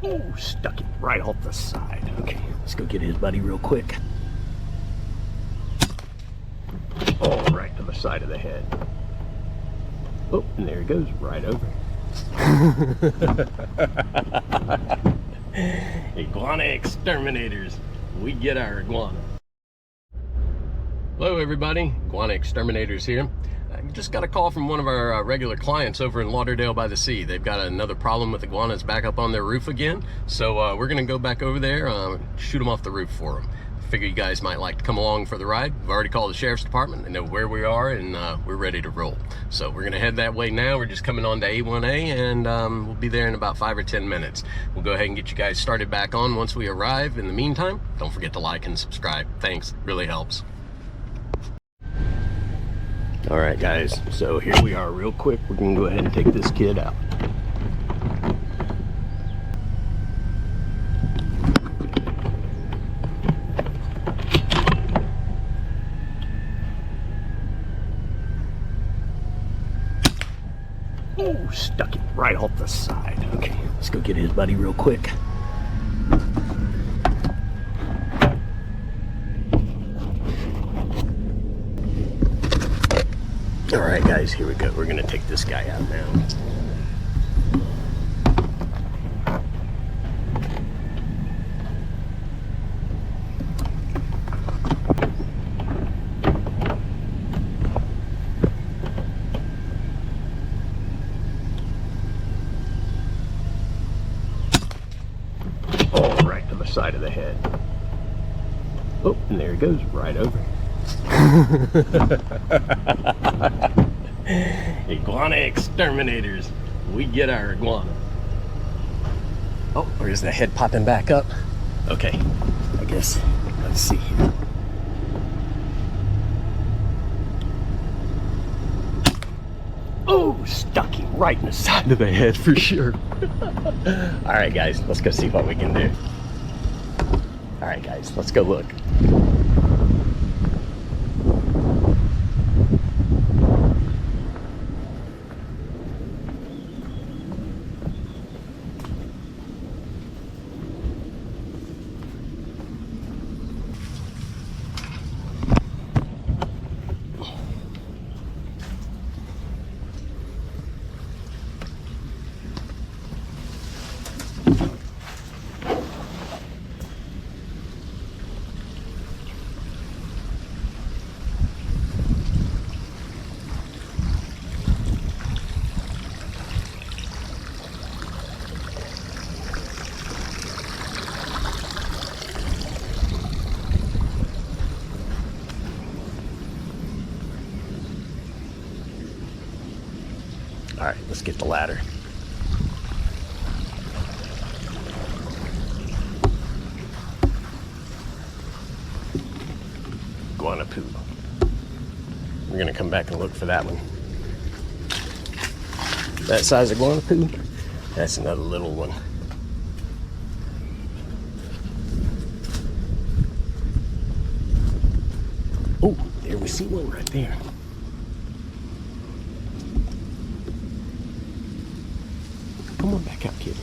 Oh, stuck it right off the side. Okay, let's go get his buddy real quick. Oh, right to the side of the head. Oh, and there he goes, right over. Iguana exterminators. We get our iguana. Hello everybody, Iguana Exterminators here. I just got a call from one of our regular clients over in Lauderdale by the Sea. They've got another problem with iguanas back up on their roof again. So we're gonna go back over there, shoot them off the roof for them. Figure you guys might like to come along for the ride. We've already called the sheriff's department. They know where we are, and we're ready to roll. So we're gonna head that way now. We're just coming on to A1A, and we'll be there in about 5 or 10 minutes. We'll go ahead and get you guys started back on once we arrive. In the meantime, don't forget to like and subscribe. Thanks, really helps. All right, guys, so here we are real quick. We're gonna go ahead and take this kid out. Oh, stuck it right off the side. Okay, let's go get his buddy real quick. All right, guys, here we go. We're gonna take this guy out now. Oh, right to the side of the head. Oh, and there he goes, right over. Iguana exterminators. We get our iguana. Oh, where's the head popping back up? Okay, I guess, let's see here. Oh, stuck him right in the side of the head for sure. All right, guys, let's go see what we can do. All right, guys, let's go look. All right, let's get the ladder. Iguana poo. We're gonna come back and look for that one. That size iguana poo, that's another little one. Oh, there we see one right there. Come on back out, kid.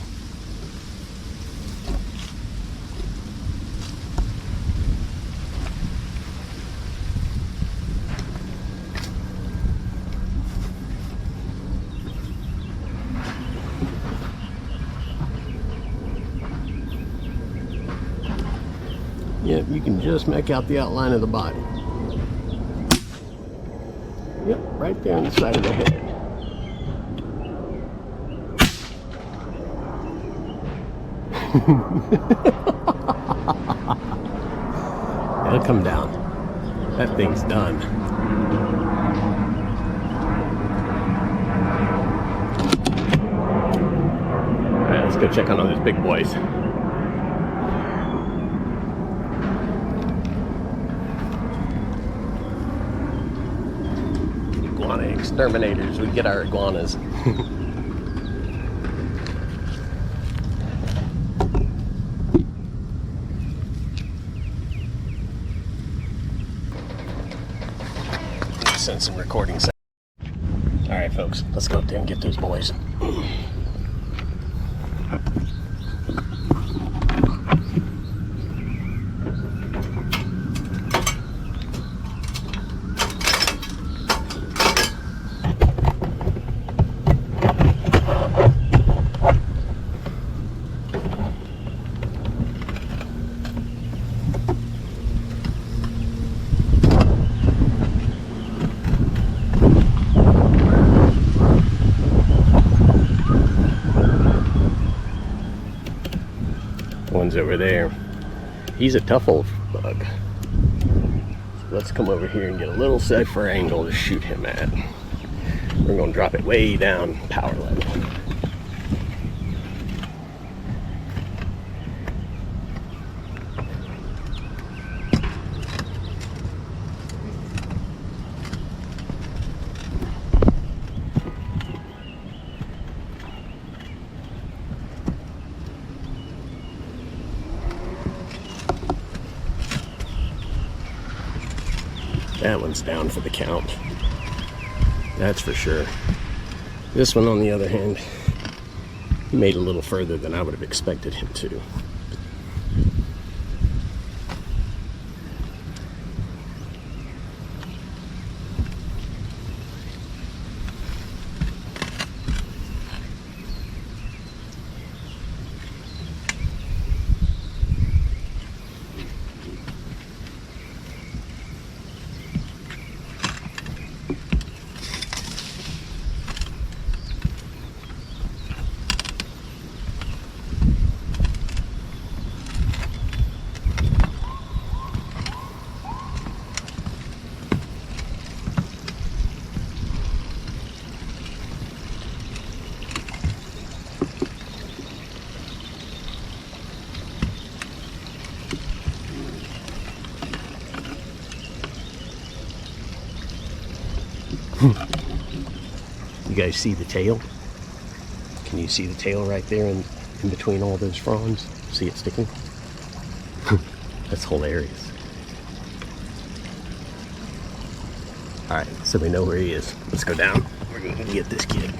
Yep, you can just make out the outline of the body. Yep, right there on the side of the head. It'll come down. That thing's done. Alright, let's go check on those big boys. Iguana exterminators. We get our iguanas. Send some recording sound. All right, folks, let's go up there and get those boys. ones over there. He's a tough old bug. Let's come over here and get a little safer angle to shoot him at. We're gonna drop it way down power level. That one's down for the count. That's for sure. This one, on the other hand, he made a little further than I would have expected him to. You guys see the tail? Can you see the tail right there in between all those fronds? See it sticking? That's hilarious. Alright, so we know where he is. Let's go down. We're gonna get this kid.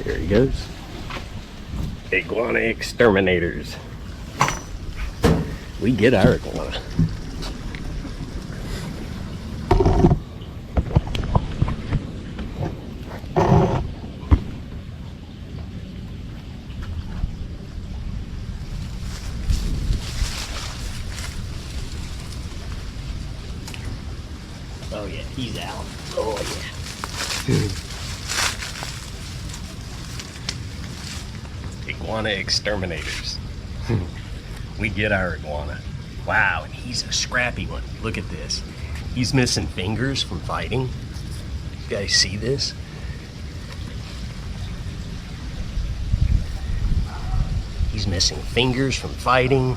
There he goes. Iguana exterminators. We get our iguana. Oh yeah, he's out. Oh yeah. Iguana exterminators. We get our iguana. Wow, and he's a scrappy one. Look at this. He's missing fingers from fighting. You guys see this? He's missing fingers from fighting.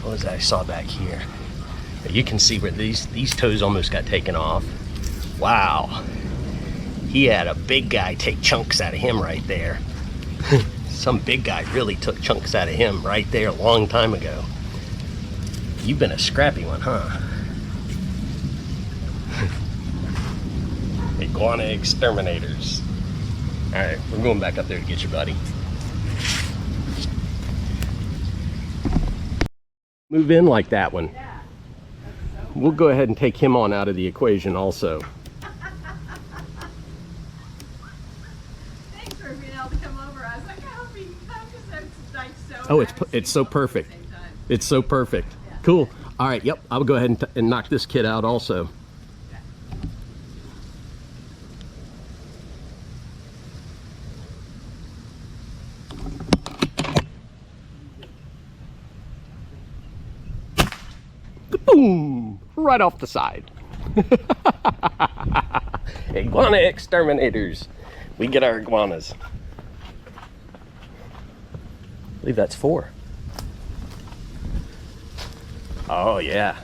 What was that I saw back here? You can see where these toes almost got taken off. Wow. He had a big guy take chunks out of him right there. Some big guy really took chunks out of him right there a long time ago. You've been a scrappy one, huh? Iguana exterminators. All right, we're going back up there to get your buddy. Move in like that one. We'll go ahead and take him on out of the equation also. Thanks for being able to come over. I was like, I hope he comes because it's like so. Oh, it's so perfect. It's so perfect. Yeah. Cool. All right. Yep. I'll go ahead and knock this kid out also. Boom! Right off the side. Iguana exterminators. We get our iguanas. I believe that's 4. Oh, yeah.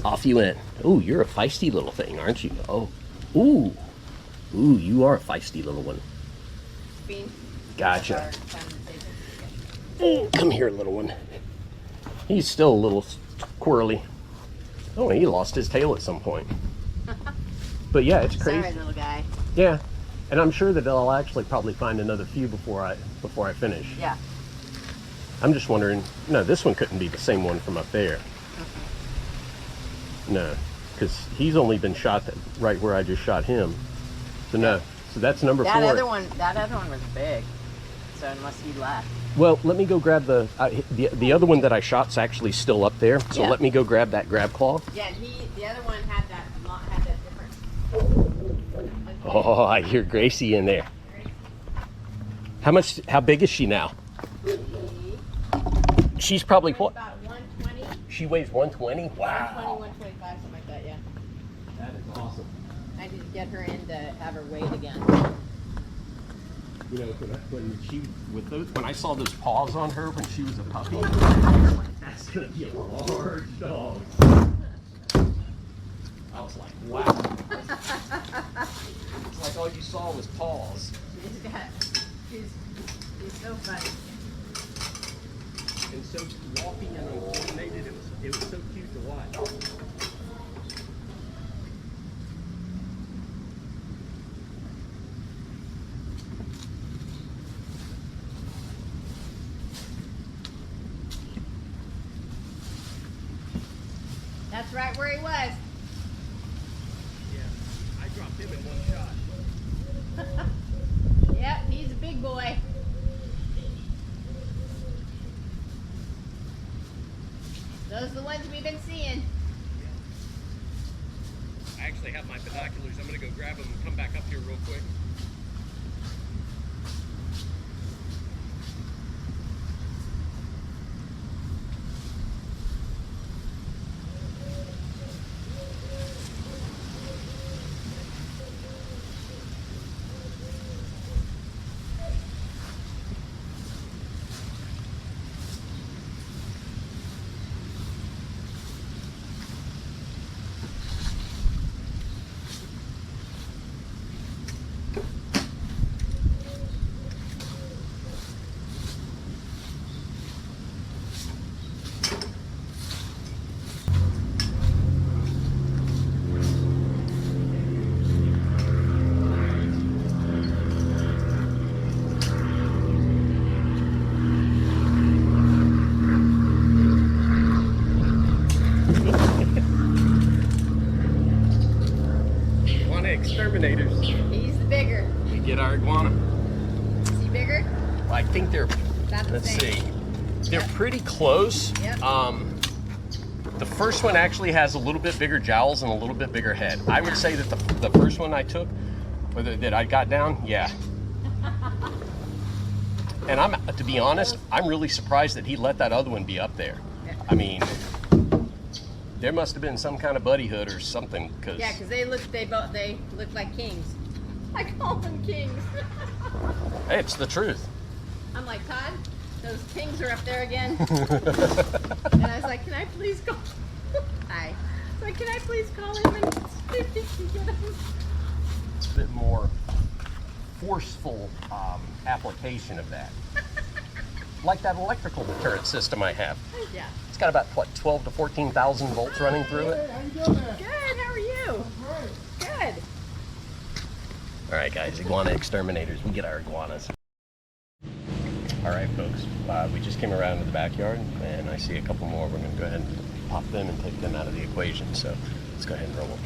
Off you went. Ooh, you're a feisty little thing, aren't you? Oh, ooh. Ooh, you are a feisty little one. Bean. Gotcha. Come here, little one. He's still a little squirrely. Oh, he lost his tail at some point. But yeah, it's crazy. Sorry, little guy. Yeah, and I'm sure that I'll actually probably find another few before I finish. Yeah. I'm just wondering. No, this one couldn't be the same one from up there. No, because he's only been shot right where I just shot him. So no, so that's number 4. That other one was big. So unless he left. Well, let me go grab the other one that I shot's actually still up there. So Yeah. let me go grab that grab claw. Yeah, the other one had that different. Oh, I hear Gracie in there. How big is she now? She's probably what? About 120. She weighs 120? Wow. 125, something like that, yeah. That is awesome. I need to get her in to have her weighed again. You know, when I saw those paws on her when she was a puppy, that's gonna be a large dog. I was like, wow. It's like all you saw was paws. He's so funny. And so walking and uncoordinated, it was so cute to watch. That's right where he was. Yeah, I dropped him in one shot. Yep, he's a big boy. Those are the ones we've been seeing. I actually have my binoculars. I'm going to go grab them and come back up here real quick. Exterminators. He's the bigger. We get our iguana. Is he bigger? Well, I think they're, About the let's same. see, they're pretty close. Yep. The first one actually has a little bit bigger jowls and a little bit bigger head. I would say that the first one I took, or that I got down, yeah. And to be honest, I'm really surprised that he let that other one be up there. I mean, there must have been some kind of buddyhood or something, because Yeah, because they look like kings. I call them kings. hey, it's the truth. I'm like, Todd, those kings are up there again. And I was like, can I please call? Hi. I was like, can I please call him and see if he can get him? A bit more forceful application of that. Like that electrical deterrent system I have. Yeah. It's got about, what, 12 to 14,000 volts running through it? Good, how are you? Good. All right, guys, iguana exterminators. We get our iguanas. All right, folks, we just came around to the backyard, and I see a couple more. We're going to go ahead and pop them and take them out of the equation. So let's go ahead and roll them.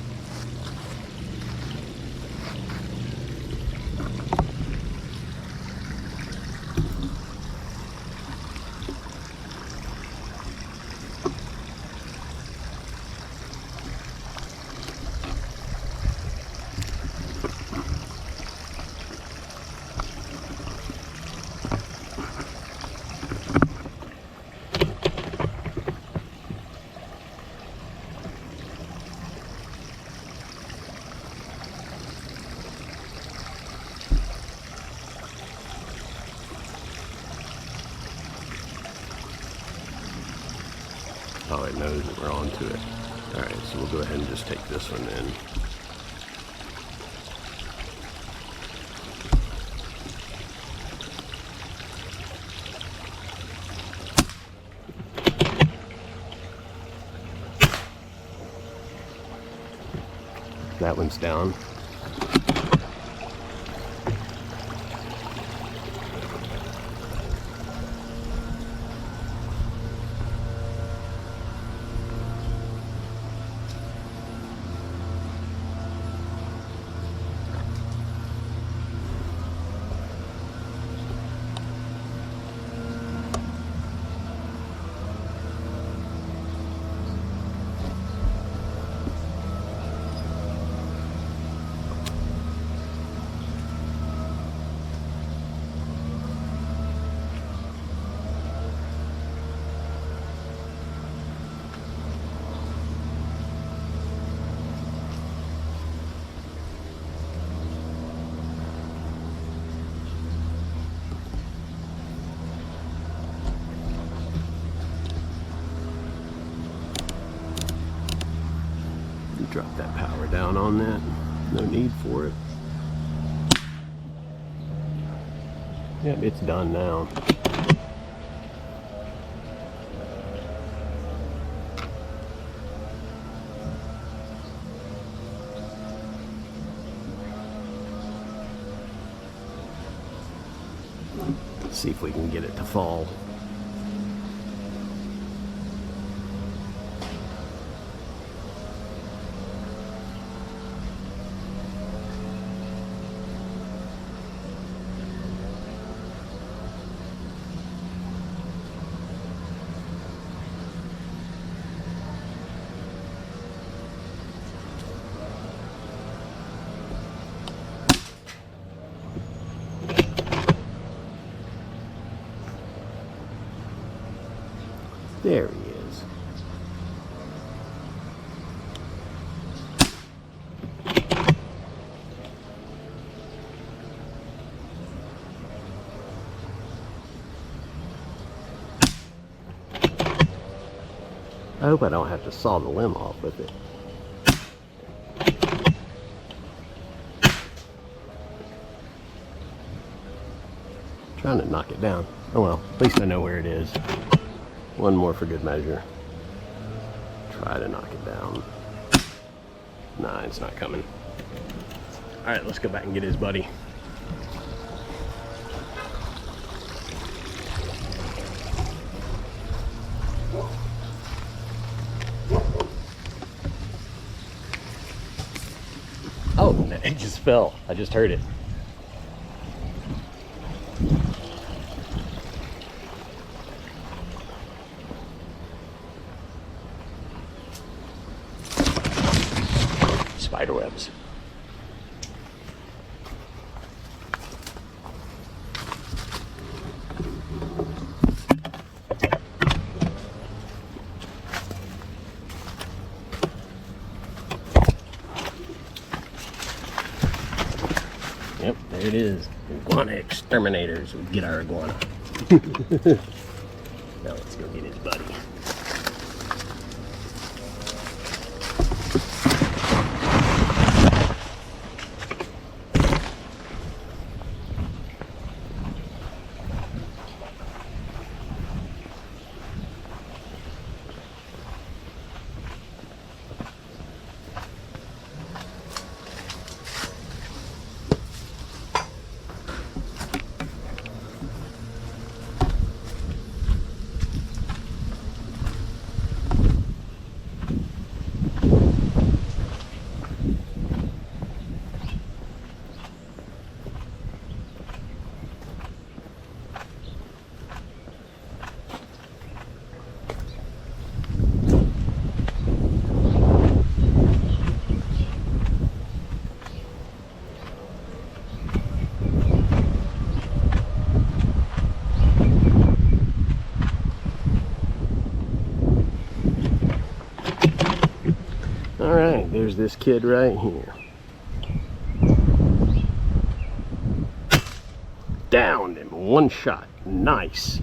Oh, it knows that we're onto it. All right, so we'll go ahead and just take this one in. That one's down. Drop that power down on that. No need for it. Yep, it's done now. Let's see if we can get it to fall. There he is. I hope I don't have to saw the limb off with it. Trying to knock it down. Oh well, at least I know where it is. One more for good measure. Try to knock it down. Nah, it's not coming. All right, let's go back and get his buddy. Oh, it just fell. I just heard it. Spider webs. Yep, there it is. Iguana exterminators. We get our iguana. Now let's go get his buddy. Alright, there's this kid right here. Downed in one shot. Nice.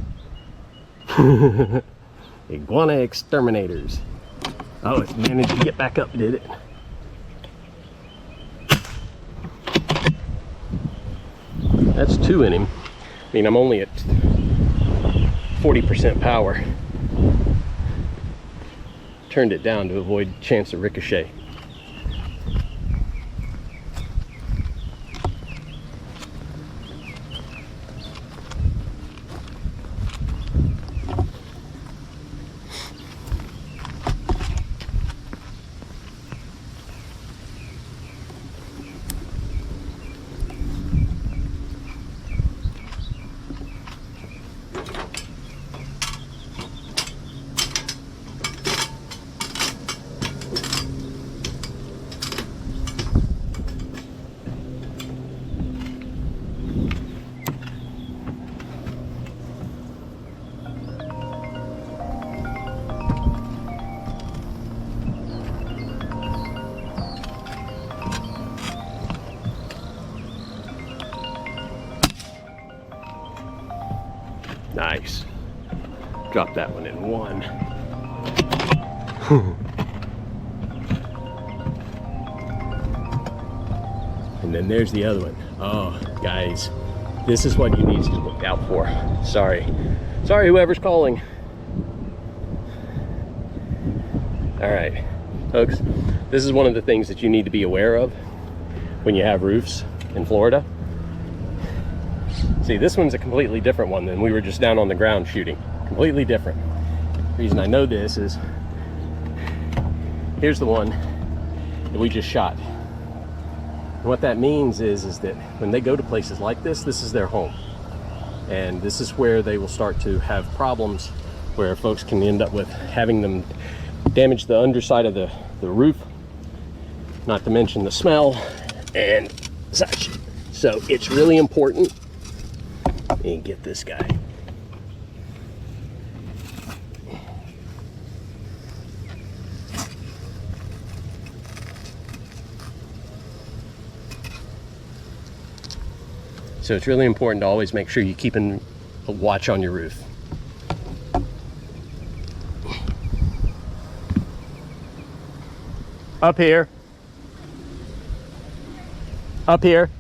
Iguana Exterminators. Oh, it managed to get back up, did it? That's 2 in him. I mean, I'm only at 40% power. Turned it down to avoid chance of ricochet. Nice. Drop that one in 1. And then there's the other one. Oh, guys, this is what you need to look out for. Sorry, whoever's calling. All right, folks, this is one of the things that you need to be aware of when you have roofs in Florida. See, this one's a completely different one than we were just down on the ground shooting. Completely different. The reason I know this is, here's the one that we just shot. And what that means is that when they go to places like this, this is their home. And this is where they will start to have problems where folks can end up with having them damage the underside of the roof, not to mention the smell and such. So it's really important. And get this guy. So it's really important to always make sure you keep a watch on your roof. Up here. Up here.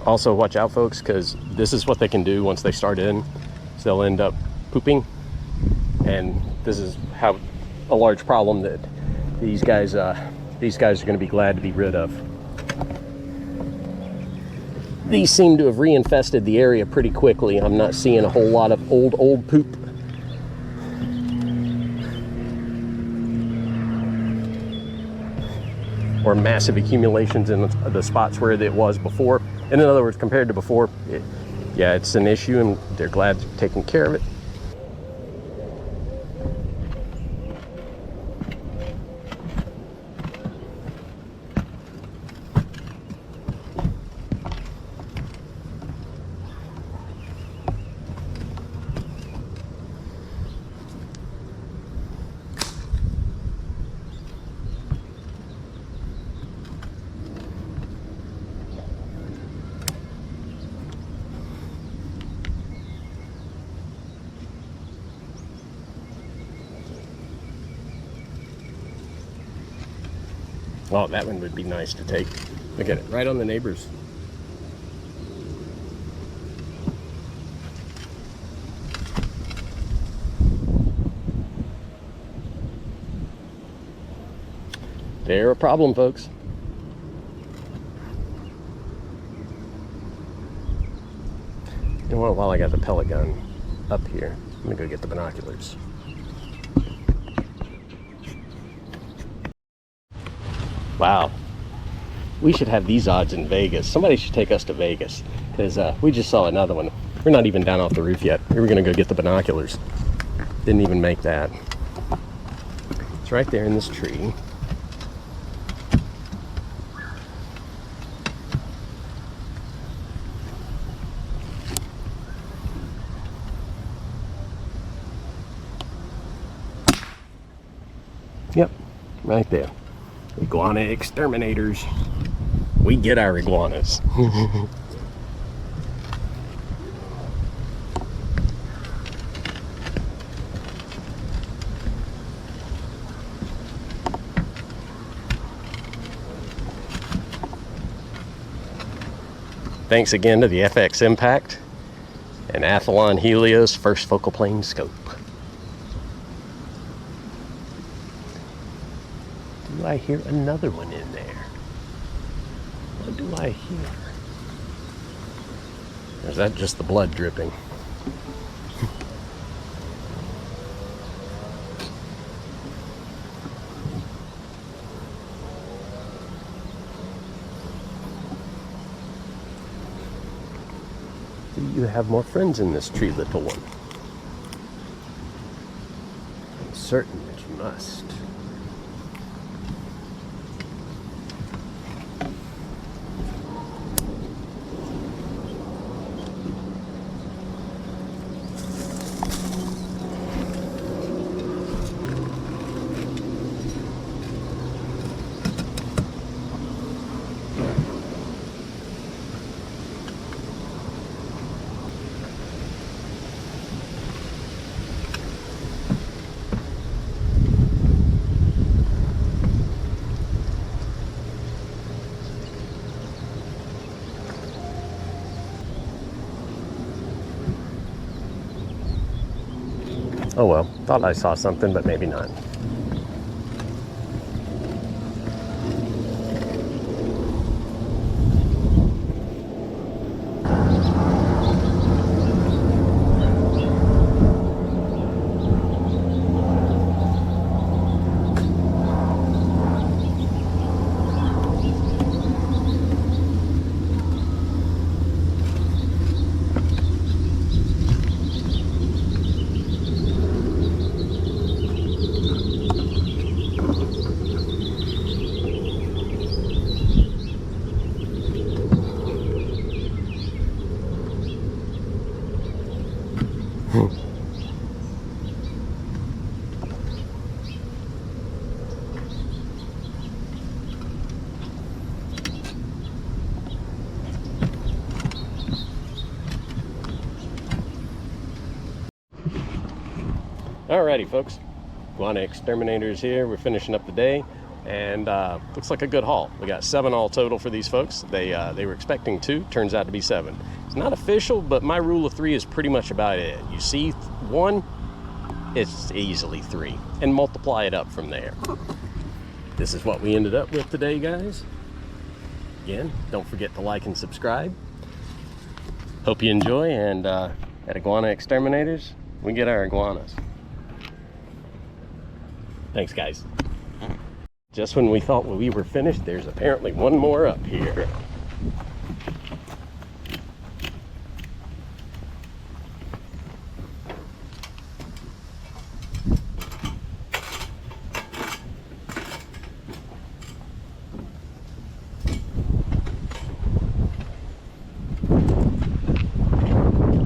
Also, watch out, folks, because this is what they can do once they start in. So they'll end up pooping, and this is how a large problem that these guys are going to be glad to be rid of. These seem to have reinfested the area pretty quickly. I'm not seeing a whole lot of old poop. Or massive accumulations in the spots where it was before. And in other words, compared to before, yeah, it's an issue, and they're glad they're taking care of it. Oh, that one would be nice to take. Look at it, right on the neighbors. They're a problem, folks. You know what, while I got the pellet gun up here, I'm gonna go get the binoculars. Wow, we should have these odds in Vegas. Somebody should take us to Vegas, because we just saw another one. We're not even down off the roof yet. We were gonna go get the binoculars. Didn't even make that. It's right there in this tree. Yep, right there. Iguana exterminators. We get our iguanas. Thanks again to the FX Impact and Athlon Helios first focal plane scope. Do I hear another one in there? What do I hear? Or is that just the blood dripping? Do you have more friends in this tree, little one? I'm certain that you must. Oh well, thought I saw something, but maybe not. Alrighty folks, Iguana Exterminators here. We're finishing up the day and looks like a good haul. We got 7 all total for these folks. They were expecting 2, turns out to be 7. It's not official, but my rule of 3 is pretty much about it. You see 1, it's easily 3, and multiply it up from there. This is what we ended up with today, guys. Again, don't forget to like and subscribe. Hope you enjoy, and at Iguana Exterminators, we get our iguanas. Thanks, guys. Just when we thought we were finished, there's apparently one more up here.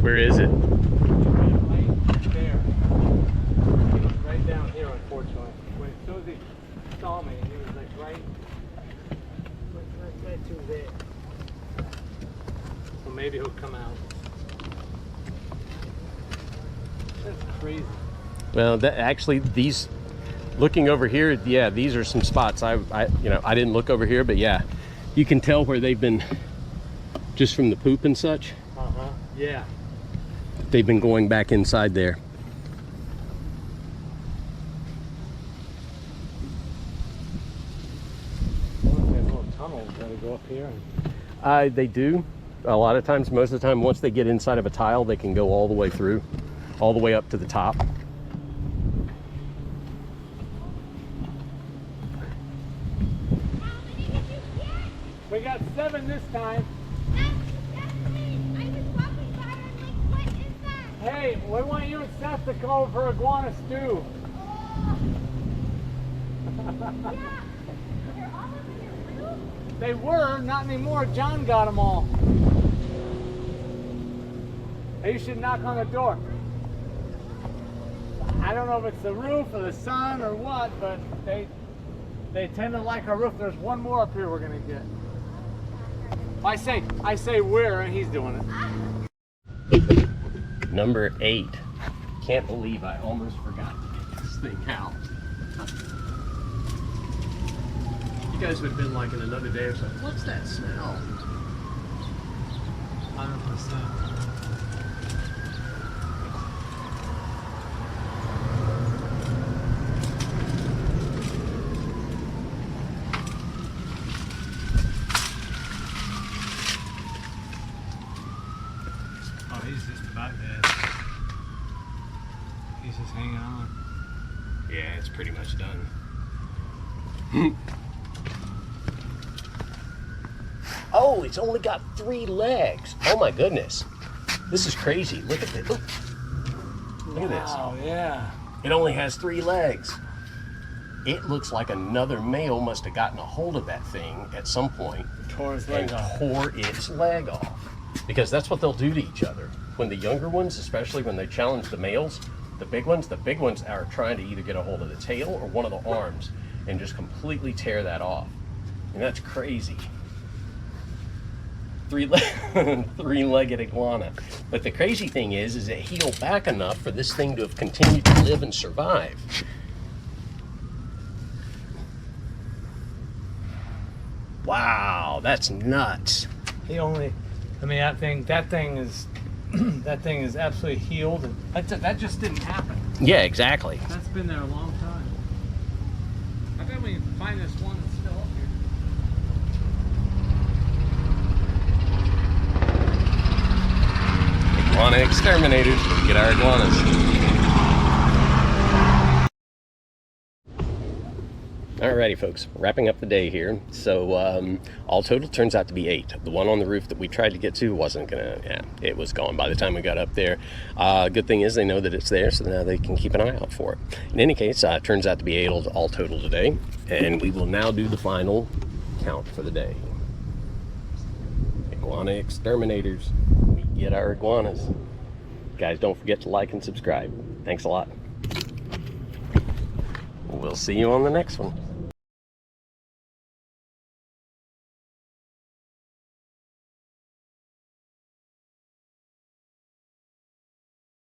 Where is it? Right there. He was right down here, unfortunately. When as soon as he saw me, he was like right to there. So maybe he'll come out. That's crazy. Well, that actually, these, looking over here, yeah, these are some spots. I didn't look over here, but yeah, you can tell where they've been, just from the poop and such. Yeah. They've been going back inside there. There's little tunnels that go up here. They do. A lot of times, most of the time, once they get inside of a tile, they can go all the way through, all the way up to the top. We got 7 this time. Hey, we want you and Seth to come over for iguana stew. They were, not anymore. John got them all. Hey, you should knock on the door. I don't know if it's the roof or the sun or what, but They tend to like our roof. There's one more up here we're gonna get. I say where, and he's doing it. Number 8. Can't believe I almost forgot to get this thing out. You guys would have been like in another day or something. What's that smell? 100%. Oh, he's just about dead. He's just hanging on. Yeah, it's pretty much done. Oh, it's only got 3 legs. Oh my goodness. This is crazy. Look at this. Look at this. Oh, yeah. It only has 3 legs. It looks like another male must have gotten a hold of that thing at some point Tore his and leg off. tore its leg off. Because that's what they'll do to each other. When the younger ones, especially when they challenge the males, the big ones are trying to either get a hold of the tail or one of the arms and just completely tear that off. And that's crazy. 3-legged iguana. But the crazy thing is it healed back enough for this thing to have continued to live and survive. Wow, that's nuts. That thing is that thing is absolutely healed, and that just didn't happen. Yeah, exactly. That's been there a long time. I bet we can find this one that's still up here. Iguana exterminators, get our iguanas. Alrighty folks, wrapping up the day here. So all total turns out to be 8. The one on the roof that we tried to get to wasn't gonna, it was gone by the time we got up there. Good thing is they know that it's there, so now they can keep an eye out for it. In any case, it turns out to be 8 all total today, and we will now do the final count for the day. Iguana exterminators, we get our iguanas. Guys, don't forget to like and subscribe. Thanks a lot. We'll see you on the next one.